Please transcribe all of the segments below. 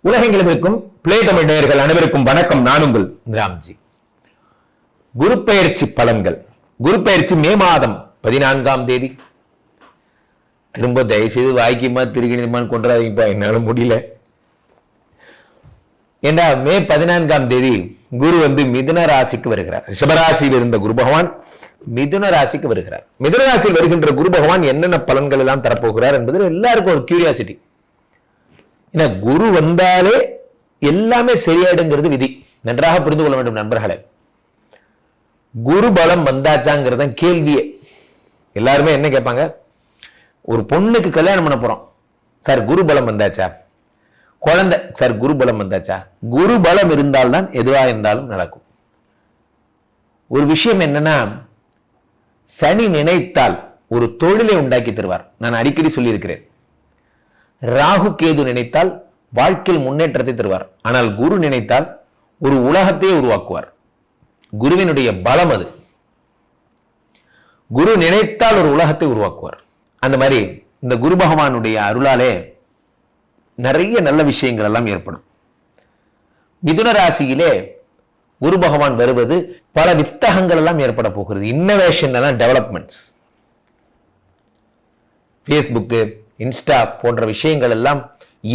உலகெங்கிலும் இருக்கும் பிளே தமிழ் நேயர்கள் அனைவருக்கும் வணக்கம். நான் உங்கள் ராம்ஜி. குரு பெயர்ச்சி பலன்கள். குரு பெயர்ச்சி மே மாதம் 14ஆம் தேதி. திரும்ப தயவுசெய்து வாய்க்குமா திருகிணிமான்னு கொண்டாதீங்கப்பா, என்னால முடியல. ஏண்டா மே 14ஆம் தேதி குரு மிதுன ராசிக்கு வருகிறார். ரிஷபராசியில் இருந்த குரு பகவான் மிதுன ராசிக்கு வருகிறார். மிதுன ராசியில் வருகின்ற குரு பகவான் என்னென்ன பலன்கள் எல்லாம் தரப்போகிறார் என்பது எல்லாருக்கும் ஒரு கியூரியாசிட்டி. ஏன்னா குரு வந்தாலே எல்லாமே சரியாயிடுங்கிறது விதி. நன்றாக புரிந்து கொள்ள வேண்டும் நண்பர்களே. குரு பலம் வந்தாச்சாங்கிறத கேள்வியே. எல்லாருமே என்ன கேட்பாங்க, ஒரு பொண்ணுக்கு கல்யாணம் பண்ண போறோம் சார், குரு பலம் வந்தாச்சா? குழந்தை சார், குரு பலம் வந்தாச்சா? குரு பலம் இருந்தால்தான் எதுவா இருந்தாலும் நடக்கும். ஒரு விஷயம் என்னன்னா, சனி நினைத்தால் ஒரு தொழிலை உண்டாக்கி தருவார். நான் அடிக்கடி சொல்லியிருக்கிறேன். ராகு கேது நினைத்தால் வாழ்க்கையில் முன்னேற்றத்தை தருவார். ஆனால் குரு நினைத்தால் ஒரு உலகத்தையே உருவாக்குவார். குருவினுடைய பலம் அது. குரு நினைத்தால் ஒரு உலகத்தை உருவாக்குவார். அந்த மாதிரி இந்த குரு பகவானுடைய அருளாலே நிறைய நல்ல விஷயங்கள் எல்லாம் ஏற்படும். மிதுன ராசியிலே குரு பகவான் வருவது பல வித்தகங்கள் எல்லாம் ஏற்பட போகிறது. இன்னோவேஷன் எல்லாம், டெவலப்மெண்ட்ஸ், பேஸ்புக்கு, இன்ஸ்டா போன்ற விஷயங்கள் எல்லாம்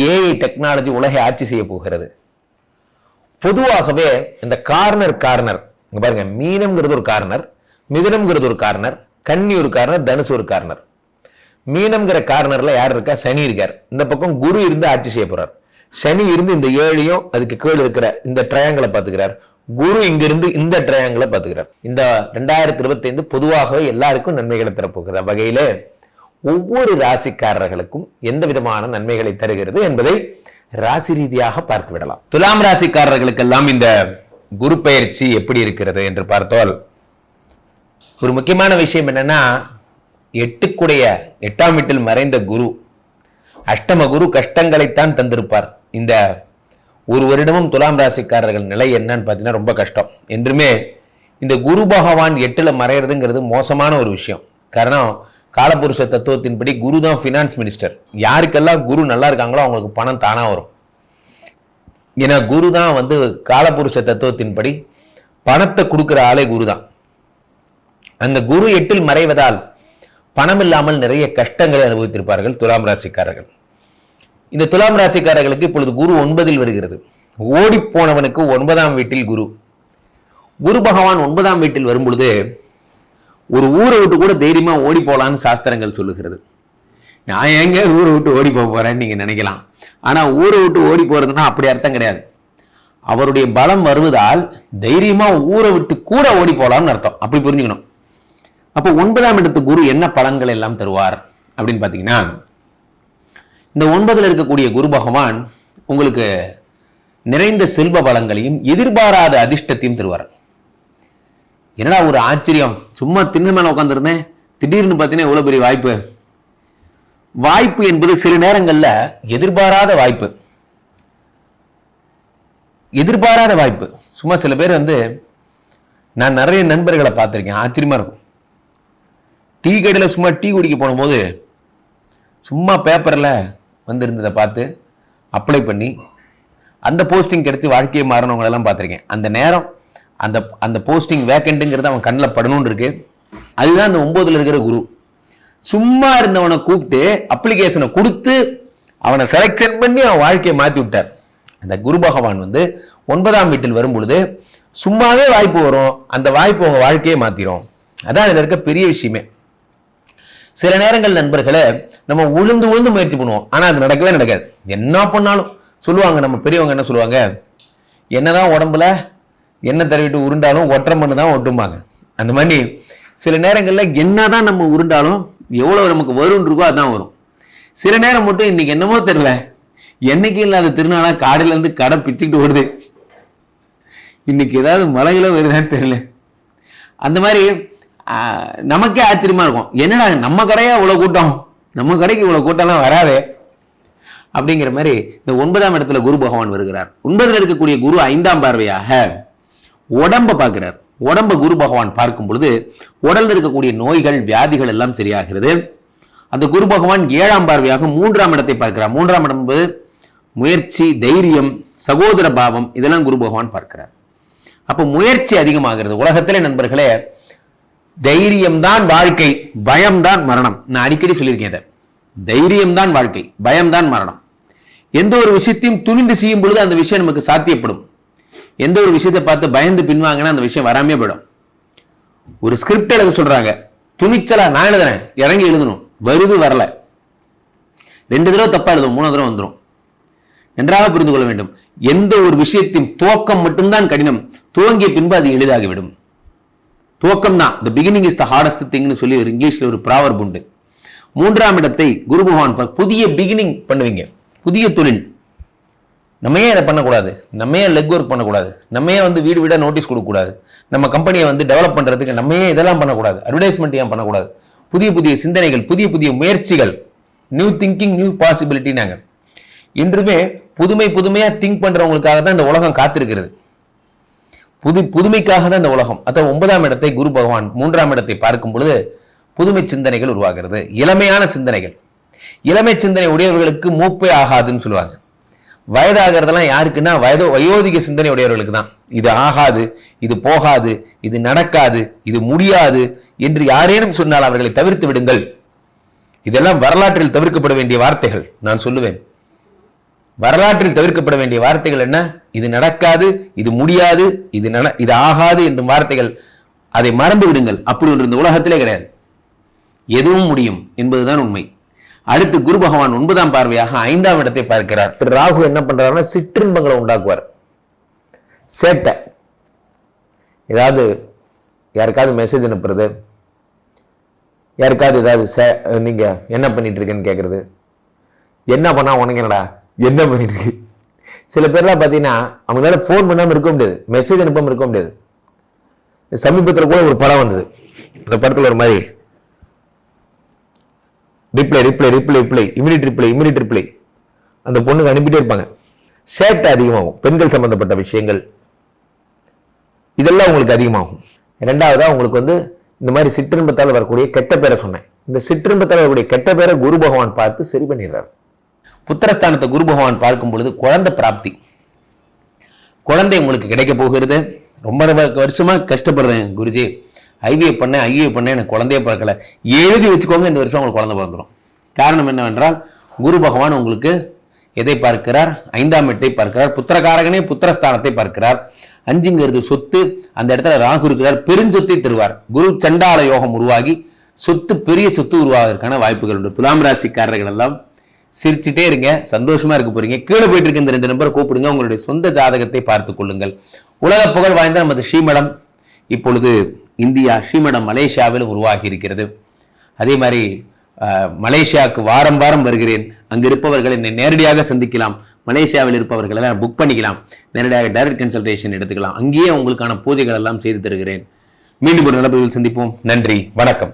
ஏஐ டெக்னாலஜி உலகை ஆட்சி செய்ய போகிறது. பொதுவாகவே இந்த கார்னர் பாருங்க, மீனம்ங்கிறது ஒரு கார்னர், மிதுனம்ங்கிறது ஒரு கார்னர், கன்னி ஒரு கார்னர், தனுசு ஒரு கார்னர். மீனம்ங்கிற கார்னர்ல யார் இருக்கா? சனி இருக்கார். இந்த பக்கம் குரு இருந்து ஆட்சி செய்ய போறார். சனி இருந்து இந்த ஏழையும் அதுக்கு கீழ் இருக்கிற இந்த ட்ரையாங்கிளை பார்த்துக்கிறார். குரு இங்கிருந்து இந்த ட்ரையாங்கிளை பார்த்துக்கிறார். இந்த 2025 பொதுவாகவே எல்லாருக்கும் நன்மைகளை தரப்போகிற வகையில ஒவ்வொரு ராசிக்காரர்களுக்கும் எந்த விதமான நன்மைகளை தருகிறது என்பதை ராசி ரீதியாக பார்த்து விடலாம். துலாம் ராசிக்காரர்களுக்கெல்லாம் இந்த குரு பெயர்ச்சி எப்படி இருக்கிறது என்று பார்த்தால், ஒரு முக்கியமான விஷயம் என்னன்னா, 8ஆம் வீட்டில் மறைந்த குரு, அஷ்டம குரு கஷ்டங்களைத்தான் தந்திருப்பார். இந்த ஒரு வருடமும் துலாம் ராசிக்காரர்கள் நிலை என்னன்னு பார்த்தீங்கன்னா ரொம்ப கஷ்டம். என்றுமே இந்த குரு பகவான் 8ல மறைகிறதுங்கிறது மோசமான ஒரு விஷயம். காரணம், காலபுருஷ தத்துவத்தின்படி குரு தான் ஃபினான்ஸ் மினிஸ்டர். யாருக்கெல்லாம் குரு நல்லா இருக்காங்களோ அவங்களுக்கு பணம் தானா வரும். ஏன்னா குரு தான் காலபுருஷ தத்துவத்தின்படி பணத்தை கொடுக்கிற ஆளே குரு தான். அந்த குரு 8ல் மறைவதால் பணம் இல்லாமல் நிறைய கஷ்டங்களை அனுபவித்திருப்பார்கள் துலாம் ராசிக்காரர்கள். இந்த துலாம் ராசிக்காரர்களுக்கு இப்பொழுது குரு 9ல் வருகிறது. ஓடி போனவனுக்கு 9ஆம் வீட்டில் குரு. குரு பகவான் 9ஆம் வீட்டில் வரும்பொழுது ஒரு ஊரை விட்டு கூட தைரியமா ஓடி போலான்னு சாஸ்திரங்கள் சொல்லுகிறது. நான் எங்க ஊரை விட்டு ஓடி போறேன்னு நீங்க நினைக்கலாம். ஆனா ஊரை விட்டு ஓடி போறதுன்னா அப்படி அர்த்தம் கிடையாது. அவருடைய பலம் வருவதால் தைரியமா ஊரை விட்டு கூட ஓடி போலான்னு அர்த்தம். அப்படி புரிஞ்சுக்கணும். அப்போ 9ஆம் இடத்து குரு என்ன பலன்கள் எல்லாம் தருவார் அப்படின்னு பாத்தீங்கன்னா, இந்த 9ல் இருக்கக்கூடிய குரு பகவான் உங்களுக்கு நிறைந்த செல்வ பலங்களையும் எதிர்பாராத அதிர்ஷ்டத்தையும் தருவார். என்னடா ஒரு ஆச்சரியம், சும்மா திண்ணு மேல உட்காந்துருந்தேன், திடீர்னு பார்த்தீங்கன்னா எவ்வளவு பெரிய வாய்ப்பு என்பது சில நேரங்கள்ல எதிர்பாராத வாய்ப்பு. சும்மா சில பேர் நான் நிறைய நண்பர்களை பார்த்திருக்கேன், ஆச்சரியமா இருக்கும். டீ கடையில் சும்மா டீ குடிக்க போன போது சும்மா பேப்பர்ல இருந்ததை பார்த்து அப்ளை பண்ணி அந்த போஸ்டிங் கிடைச்சி வாழ்க்கையை மாறினவங்க எல்லாம் பார்த்திருக்கேன். அந்த நேரம் அந்த போஸ்டிங் வேக்கண்ட்ங்கிறது அவன் கண்ணில் படணும்னு இருக்கு. அதுதான் அந்த 9ல் இருக்கிற குரு. சும்மா இருந்தவனை கூப்பிட்டு அப்ளிகேஷனை கொடுத்து அவனை செலக்ஷன் பண்ணி அவன் வாழ்க்கையை மாற்றி விட்டார். அந்த குரு பகவான் 9ஆம் வீட்டில் வரும் பொழுது சும்மாவே வாய்ப்பு வரும். அந்த வாய்ப்பு உங்க வாழ்க்கையை மாத்திரும். அதான் இதுல இருக்க பெரிய விஷயமே. சில நேரங்கள் நண்பர்களை நம்ம உளுந்து முயற்சி பண்ணுவோம், ஆனா அது நடக்காது. என்ன பண்ணாலும் சொல்லுவாங்க, நம்ம பெரியவங்க என்ன சொல்லுவாங்க, என்னதான் உடம்புல என்ன தடவிட்டு உருண்டாலும் ஒற்றை மண்ணு தான் ஒட்டும்பாங்க. அந்த மாதிரி சில நேரங்களில் என்னதான் நம்ம உருண்டாலும் எவ்வளவு நமக்கு வரும் இருக்கோ அதுதான் வரும். சில நேரம் மட்டும் இன்னைக்கு என்னமோ தெரியல, என்னைக்கு இல்லாத திருநாளா காடில இருந்து கடை பிச்சுக்கிட்டு ஓடுது, இன்னைக்கு ஏதாவது மழையில வருதான்னு தெரியல. அந்த மாதிரி நமக்கே ஆச்சரியமா இருக்கும், என்னடா நம்ம கடையா இவ்வளவு கூட்டம், நம்ம கடைக்கு இவ்வளவு கூட்டம்லாம் வராதே அப்படிங்கிற மாதிரி. இந்த 9ஆம் இடத்துல குரு பகவான் வருகிறார். 9ல் இருக்கக்கூடிய குரு 5ஆம் பார்வையாக உடம்ப பார்க்கிறார். உடம்ப குரு பகவான் பார்க்கும் பொழுது உடல்ல இருக்கக்கூடிய நோய்கள், வியாதிகள் எல்லாம் சரியாகிறது. அந்த குரு பகவான் 7ஆம் பார்வையாக 3ஆம் இடத்தை பார்க்கிறார். 3ஆம் இடம் என்பது முயற்சி, தைரியம், சகோதர பாவம் இதெல்லாம் குரு பகவான் பார்க்கிறார். அப்போ முயற்சி அதிகமாகிறது. உலகத்திலே நண்பர்களே, தைரியம்தான் வாழ்க்கை, பயம்தான் மரணம். நான் அடிக்கடி சொல்லியிருக்கேன், தைரியம்தான் வாழ்க்கை, பயம்தான் மரணம். எந்த ஒரு விஷயத்தையும் துணிந்து செய்யும் பொழுது அந்த விஷயம் நமக்கு சாத்தியப்படும். எந்த ஒரு விஷயத்தை பார்த்து பயந்து பின்வாங்கினா அந்த விஷயம் வராமே போயிடும். ஒரு ஸ்கிரிப்ட் எழுத சொல்றாங்க, துணிச்சலா நான் எழுதுறேன், இறங்கி எழுதணும், வருது வரல, 2 தடவை தப்பா எழுதும், 3 தடவை வந்துடும். நன்றாக புரிந்து கொள்ள வேண்டும். எந்த ஒரு விஷயத்தின் துவக்கம் மட்டும்தான் கடினம், துவங்கிய பின்பு அது எளிதாகிவிடும். துவக்கம் தான், the beginning is the hardest thing னு சொல்லி ஒரு இங்கிலீஷ்ல ஒரு ப்ராவர்ப் உண்டு. 3ஆம் இடத்தை குரு பகவான் புதிய பிகினிங் பண்ணுவீங்க, புதிய தொழில். நம்ம ஏன் அதை பண்ணக்கூடாது? நம்ம ஏன் லெக் ஒர்க் பண்ணக்கூடாது? நம்ம ஏன் வீடு வீடா நோட்டீஸ் கொடுக்கக்கூடாது? நம்ம கம்பெனியை டெவலப் பண்றதுக்கு நம்ம ஏன் இதெல்லாம் பண்ணக்கூடாது? அட்வர்டைஸ்மெண்ட் ஏன் பண்ணக்கூடாது? புதிய புதிய சிந்தனைகள், புதிய புதிய முயற்சிகள், நியூ திங்கிங், நியூ பாசிபிலிட்டி. நாங்கள் இன்றுமே புதுமையா திங்க் பண்றவங்களுக்காக தான் இந்த உலகம் காத்திருக்கிறது. புதுமைக்காக தான் இந்த உலகம். அதாவது 9ஆம் இடத்தை குரு பகவான் 3ஆம் இடத்தை பார்க்கும் பொழுது புதுமை சிந்தனைகள் உருவாகிறது, இளமையான சிந்தனைகள். இளமை சிந்தனை உடையவர்களுக்கு மூப்பே ஆகாதுன்னு சொல்லுவாங்க. வயதாகிறதெல்லாம் யாருக்குன்னா வயோதிக சிந்தனை உடையவர்களுக்கு தான். இது ஆகாது, இது போகாது, இது நடக்காது, இது முடியாது என்று யாரேனும் சொன்னால் அவர்களை தவிர்த்து விடுங்கள். இதெல்லாம் வரலாற்றில் தவிர்க்கப்பட வேண்டிய வார்த்தைகள். நான் சொல்லுவேன், வரலாற்றில் தவிர்க்கப்பட வேண்டிய வார்த்தைகள் என்ன? இது நடக்காது, இது முடியாது, இது ஆகாது என்னும் வார்த்தைகள். அதை மறந்து விடுங்கள். அப்படி ஒன்று இந்த உலகத்திலே கிடையாது. எதுவும் முடியும் என்பதுதான் உண்மை. அடுத்து குரு பகவான் 9ஆம் பார்வையாக 5ஆம் இடத்தை பார்க்கிறார். திரு ராகு என்ன பண்றாருன்னா சிற்றின்பங்களை உண்டாக்குவார். சேட்டை, ஏதாவது யாருக்காவது மெசேஜ் அனுப்புறது, யாருக்காவது ஏதாவது நீங்க என்ன பண்ணிட்டு இருக்கேன்னு கேட்கறது, என்ன பண்ணா உனக்கு என்னடா, என்ன பண்ணிட்டு இருக்கு. சில பேர்லாம் பார்த்தீங்கன்னா அவங்களால ஃபோன் பண்ணாமல் இருக்க முடியாது, மெசேஜ் அனுப்பாமல் இருக்க முடியாது. சமீபத்தில் கூட ஒரு படம் வந்தது. அந்த படத்தில் ஒரு மாதிரி இமிடியட் ரிப்ளை அந்த பொண்ணுக்கு அனுப்பிட்டே இருப்பாங்க. சேட்டை அதிகமாகும். பெண்கள் சம்பந்தப்பட்ட விஷயங்கள் இதெல்லாம் உங்களுக்கு அதிகமாகும். இரண்டாவதா உங்களுக்கு இந்த மாதிரி சிற்றின்பத்தால் வரக்கூடிய கெட்ட பேரை சொன்னேன். இந்த சிற்றின்பத்தால் வரக்கூடிய கெட்ட பேரை குரு பகவான் பார்த்து சரி பண்ணிடுறாரு. புத்திரஸ்தானத்தை குரு பகவான் பார்க்கும் பொழுது குழந்தை பிராப்தி, குழந்தை உங்களுக்கு கிடைக்க போகிறது. ரொம்ப வருஷமா கஷ்டப்படுறேன் குருஜி, ஐவிஎஃப் பண்ணேன், எனக்கு குழந்தைய பிறக்கல. எழுதி வச்சுக்கோங்க, இந்த வருஷம் உங்களுக்கு குழந்தை பிறந்துடும். காரணம் என்னவென்றால் குரு பகவான் உங்களுக்கு எதை பார்க்கிறார்? 5ஆம் இடத்தை பார்க்கிறார். புத்திரகாரகனே புத்திரஸ்தானத்தை பார்க்கிறார். 5ங்கிறது சொத்து. அந்த இடத்துல ராகு இருக்கிறார், பெருஞ்சொத்தை தருவார். குரு சண்டால யோகம் உருவாகி சொத்து, பெரிய சொத்து உருவாவதற்கான வாய்ப்புகள் உண்டு. துலாம் ராசிக்காரர்கள் எல்லாம் சிரிச்சுட்டே இருங்க, சந்தோஷமா இருக்க போறீங்க. கீழே போயிட்டு இருக்க இந்த 2 நம்பரை கூப்பிடுங்க, உங்களுடைய சொந்த ஜாதகத்தை பார்த்துக் கொள்ளுங்கள். உலக புகழ் வாய்ந்த நமது ஸ்ரீமடம் இப்பொழுது இந்தியா, ஸ்ரீமடம் மலேசியாவில் உருவாகி இருக்கிறது. அதே மாதிரி மலேசியாவுக்கு வாரம் வாரம் வருகிறேன். அங்கு இருப்பவர்கள் என்னை நேரடியாக சந்திக்கலாம். மலேசியாவில் இருப்பவர்கள் எல்லாம் புக் பண்ணிக்கலாம், நேரடியாக டைரக்ட் கன்சல்டேஷன் எடுத்துக்கலாம். அங்கேயே உங்களுக்கான பூஜைகள் எல்லாம் செய்து தருகிறேன். மீண்டும் ஒரு நல்ல பதிவில் சந்திப்போம். நன்றி, வணக்கம்.